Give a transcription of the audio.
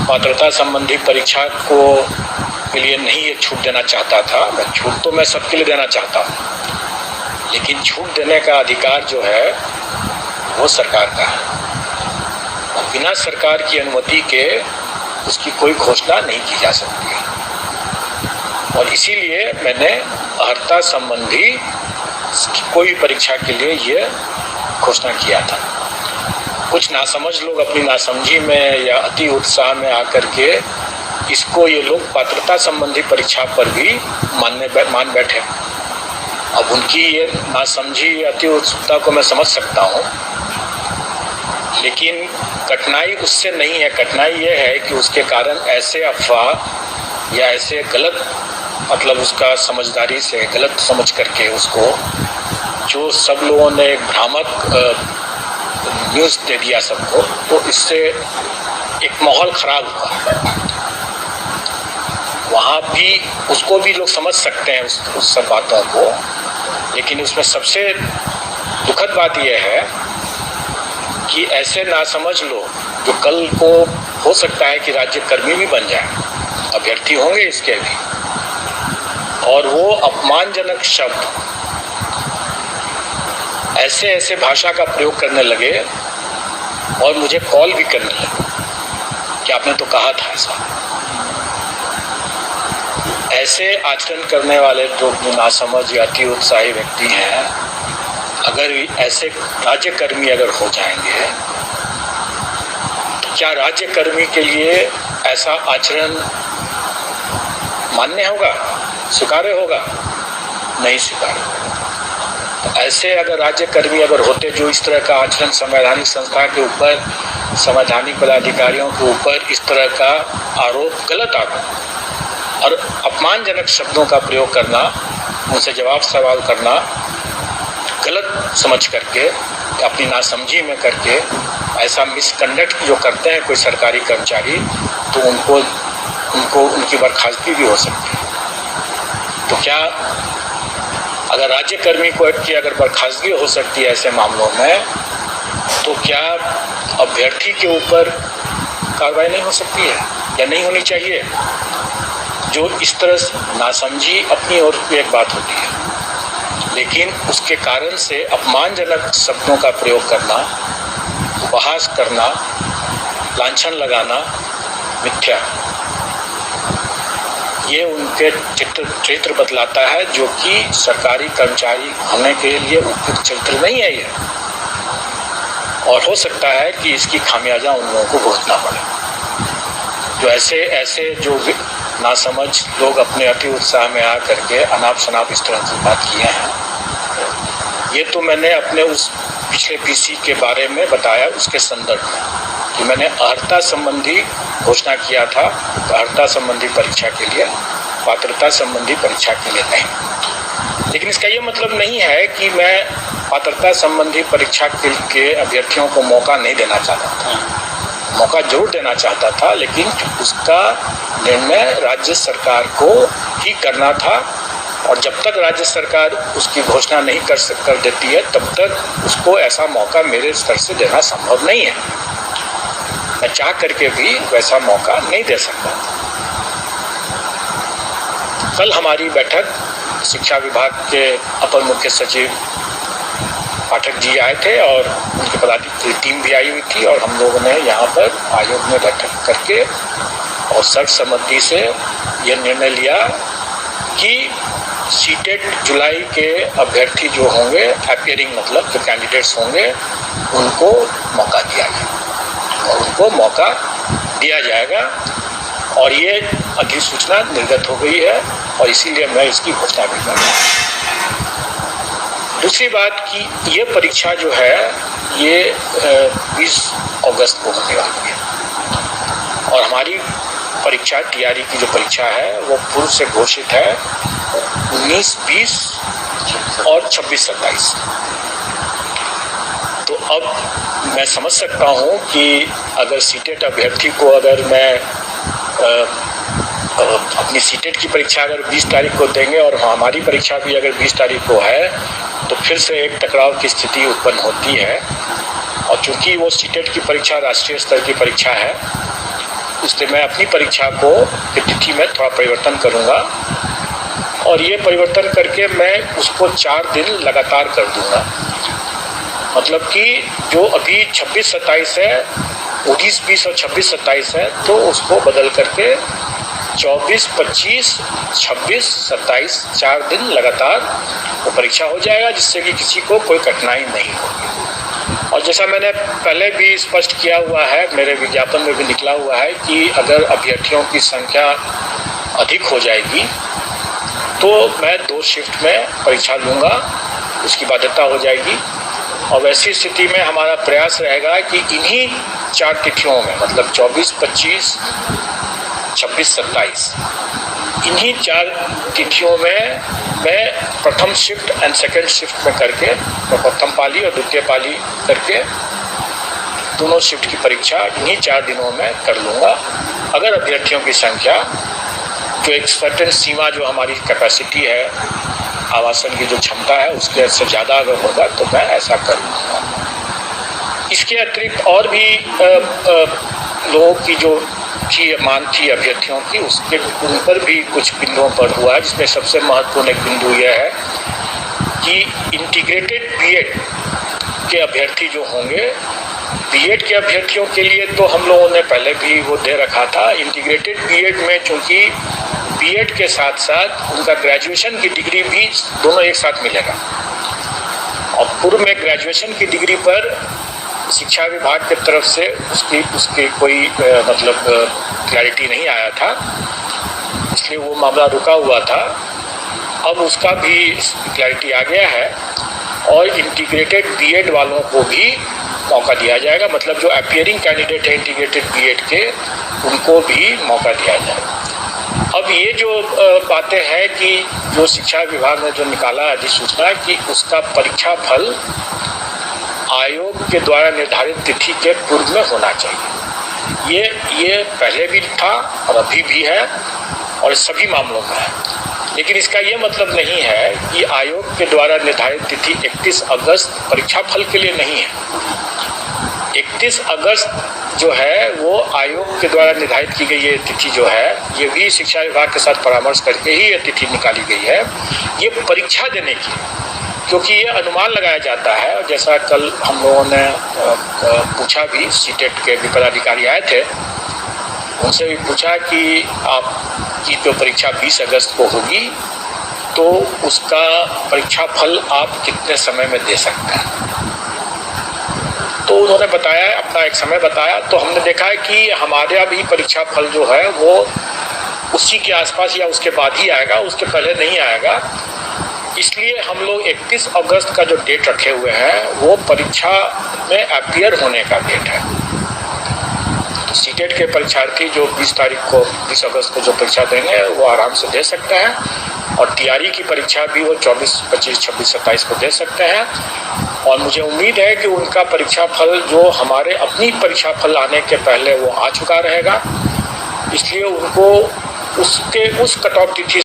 पात्रता संबंधी परीक्षा को के लिए नहीं ये छूट देना चाहता था। छूट तो मैं सबके लिए देना चाहता हूँ, लेकिन छूट देने का अधिकार जो है वो सरकार का है और बिना सरकार की अनुमति के उसकी कोई घोषणा नहीं की जा सकती है। और इसीलिए मैंने अर्हता संबंधी कोई परीक्षा के लिए ये घोषणा किया था। कुछ नासमझ लोग अपनी नासमझी में या अति उत्साह में आकर के इसको ये लोग पात्रता संबंधी परीक्षा पर भी मान बैठे। अब उनकी ये नासमझी अति उत्सुकता को मैं समझ सकता हूँ, लेकिन कठिनाई उससे नहीं है। कठिनाई ये है कि उसके कारण ऐसे अफवाह या ऐसे गलत मतलब उसका समझदारी से गलत समझ करके उसको जो सब लोगों ने एक भ्रामक न्यूज़ दे दिया सबको, तो इससे एक माहौल ख़राब हुआ। वहाँ भी उसको भी लोग समझ सकते हैं उस सब बातों को, लेकिन उसमें सबसे दुखद बात यह है कि ऐसे नासमझ लोग जो कल को हो सकता है कि राज्यकर्मी भी बन जाए, अभ्यर्थी होंगे इसके भी, और वो अपमानजनक शब्द ऐसे भाषा का प्रयोग करने लगे और मुझे कॉल भी करने लगे कि आपने तो कहा था ऐसा। ऐसे आचरण करने वाले जो नासमझ या अति उत्साही व्यक्ति हैं, अगर ऐसे राज्यकर्मी अगर हो जाएंगे तो क्या राज्यकर्मी के लिए ऐसा आचरण मान्य होगा, स्वीकार्य होगा? नहीं स्वीकार्य होगा। ऐसे अगर राज्यकर्मी अगर होते जो इस तरह का आचरण संवैधानिक संस्था के ऊपर, संवैधानिक पदाधिकारियों के ऊपर इस तरह का आरोप, गलत आरोप और अपमानजनक शब्दों का प्रयोग करना, उनसे जवाब सवाल करना गलत समझ करके, अपनी नासमझी में करके ऐसा मिसकंडक्ट जो करते हैं कोई सरकारी कर्मचारी, तो उनको उनकी बर्खास्तगी भी हो सकती है। तो क्या अगर राज्यकर्मी को की अगर बर्खास्तगी हो सकती है ऐसे मामलों में, तो क्या अभ्यर्थी के ऊपर कार्रवाई नहीं हो सकती है या नहीं होनी चाहिए? जो इस तरह नासमझी अपनी ओर की एक बात होती है, लेकिन उसके कारण से अपमानजनक शब्दों का प्रयोग करना, उपहास करना, लांछन लगाना मिथ्या, ये उनके चरित्र बतलाता है, जो कि सरकारी कर्मचारी होने के लिए उपयुक्त चरित्र नहीं है ये। और हो सकता है कि इसकी खामियाजा उन लोगों को भुगतना पड़े, जो ऐसे जो नासमझ लोग अपने अति उत्साह में आ करके अनाप शनाप इस तरह की बात किए हैं। ये तो मैंने अपने उस पिछले पीसी के बारे में बताया, उसके संदर्भ में कि मैंने अर्हता संबंधी घोषणा किया था, तो अर्हता संबंधी परीक्षा के लिए, पात्रता संबंधी परीक्षा के लिए नहीं। लेकिन इसका ये मतलब नहीं है कि मैं पात्रता संबंधी परीक्षा के अभ्यर्थियों को मौका नहीं देना चाहता था। मौका जरूर देना चाहता था, लेकिन उसका निर्णय राज्य सरकार को ही करना था, और जब तक राज्य सरकार उसकी घोषणा नहीं कर देती है, तब तक उसको ऐसा मौका मेरे स्तर से देना संभव नहीं है। मैं चाह करके भी वैसा मौका नहीं दे सकता। कल हमारी बैठक शिक्षा विभाग के अपर मुख्य सचिव पाठक जी आए थे और उनके पदाधिकारी टीम भी आई हुई थी, और हम लोगों ने यहाँ पर आयोग में बैठक करके और सर्वसम्मति से यह निर्णय लिया कि सीटेट जुलाई के अभ्यर्थी जो होंगे, अपीयरिंग मतलब जो कैंडिडेट्स होंगे, उनको मौका दिया गया और उनको मौका दिया जाएगा, और ये अधिसूचना निर्गत हो गई है और इसीलिए मैं इसकी घोषणा भी कर रहा हूँ। दूसरी बात कि ये परीक्षा जो है ये 20 अगस्त को होने वाली है, और हमारी परीक्षा टीआरई की जो परीक्षा है वो पूर्व से घोषित है 19, 20 और 26, 27। तो अब मैं समझ सकता हूँ कि अगर सीटेट अभ्यर्थी को अगर मैं अपनी सीटेट की परीक्षा अगर 20 तारीख को देंगे और हमारी परीक्षा भी अगर 20 तारीख को है, तो फिर से एक टकराव की स्थिति उत्पन्न होती है। और चूंकि वो सीटेट की परीक्षा राष्ट्रीय स्तर की परीक्षा है, इसलिए मैं अपनी परीक्षा को तिथि में थोड़ा परिवर्तन करूँगा और ये परिवर्तन करके मैं उसको 4 दिन लगातार कर दूँगा। मतलब कि जो अभी 26-27 है, 19-20 और 26-27 है, तो उसको बदल करके 24-25, 26-27 4 दिन लगातार वो परीक्षा हो जाएगा, जिससे कि किसी को कोई कठिनाई नहीं होगी। और जैसा मैंने पहले भी स्पष्ट किया हुआ है, मेरे विज्ञापन में भी निकला हुआ है कि अगर अभ्यर्थियों की संख्या अधिक हो जाएगी तो मैं 2 शिफ्ट में परीक्षा लूँगा, उसकी बाध्यता हो जाएगी। और वैसी स्थिति में हमारा प्रयास रहेगा कि इन्हीं 4 तिथियों में, मतलब 24-25, 26-27, इन्हीं 4 तिथियों में मैं प्रथम शिफ्ट एंड सेकेंड शिफ्ट में करके, प्रथम पाली और द्वितीय पाली करके दोनों शिफ्ट की परीक्षा इन्हीं 4 दिनों में कर लूँगा। अगर अभ्यर्थियों की संख्या जो एक सर्टेन सीमा, जो हमारी कैपेसिटी है, आवासन की जो क्षमता है, उसके से ज़्यादा अगर होगा तो मैं ऐसा कर लूँगा। इसके अतिरिक्त और भी लोगों की जो मांग थी अभ्यर्थियों की, उसके उन पर भी कुछ बिंदुओं पर हुआ है, जिसमें सबसे महत्वपूर्ण एक बिंदु यह है कि इंटीग्रेटेड बीएड के अभ्यर्थी जो होंगे, बीएड के अभ्यर्थियों के लिए तो हम लोगों ने पहले भी वो दे रखा था। इंटीग्रेटेड बीएड में चूँकि बीएड के साथ साथ उनका ग्रेजुएशन की डिग्री भी दोनों एक साथ मिलेगा, और पूर्व में ग्रेजुएशन की डिग्री पर शिक्षा विभाग की तरफ से उसकी कोई मतलब क्लैरिटी नहीं आया था, इसलिए वो मामला रुका हुआ था। अब उसका भी क्लैरिटी आ गया है और इंटीग्रेटेड बीएड वालों को भी मौका दिया जाएगा, मतलब जो अपीयरिंग कैंडिडेट है इंटीग्रेटेड बीएड के, उनको भी मौका दिया जाएगा। अब ये जो बातें हैं कि जो शिक्षा विभाग ने जो निकाला अधिसूचना कि उसका परीक्षा फल आयोग के द्वारा निर्धारित तिथि के पूर्व में होना चाहिए, ये पहले भी था और अभी भी है और सभी मामलों में है। लेकिन इसका ये मतलब नहीं है कि आयोग के द्वारा निर्धारित तिथि 31 अगस्त परीक्षा फल के लिए नहीं है। 31 अगस्त जो है वो आयोग के द्वारा निर्धारित की गई ये तिथि जो है, ये भी शिक्षा विभाग के साथ परामर्श करके ही ये तिथि निकाली गई है, ये परीक्षा देने की, क्योंकि ये अनुमान लगाया जाता है। जैसा कल हम लोगों ने पूछा भी, सीटेट के भी पदाधिकारी आए थे, उनसे भी पूछा कि आपकी जो परीक्षा 20 अगस्त को होगी तो उसका परीक्षा फल आप कितने समय में दे सकते हैं। तो उन्होंने बताया, अपना एक समय बताया, तो हमने देखा है कि हमारा भी परीक्षा फल जो है वो उसी के आसपास या उसके बाद ही आएगा, उसके पहले नहीं आएगा। इसलिए हम लोग 31 अगस्त का जो डेट रखे हुए हैं वो परीक्षा में अपीयर होने का डेट है। तो सीटेट के परीक्षार्थी जो 20 अगस्त को जो परीक्षा देंगे वो आराम से दे सकते हैं, और टीआरई की परीक्षा भी वो 24, 25, 26, 27 को दे सकते हैं। और मुझे उम्मीद है कि उनका परीक्षा फल जो हमारे अपनी परीक्षा फल आने के पहले वो आ चुका रहेगा, इसलिए उनको उस कट ऑफ तिथि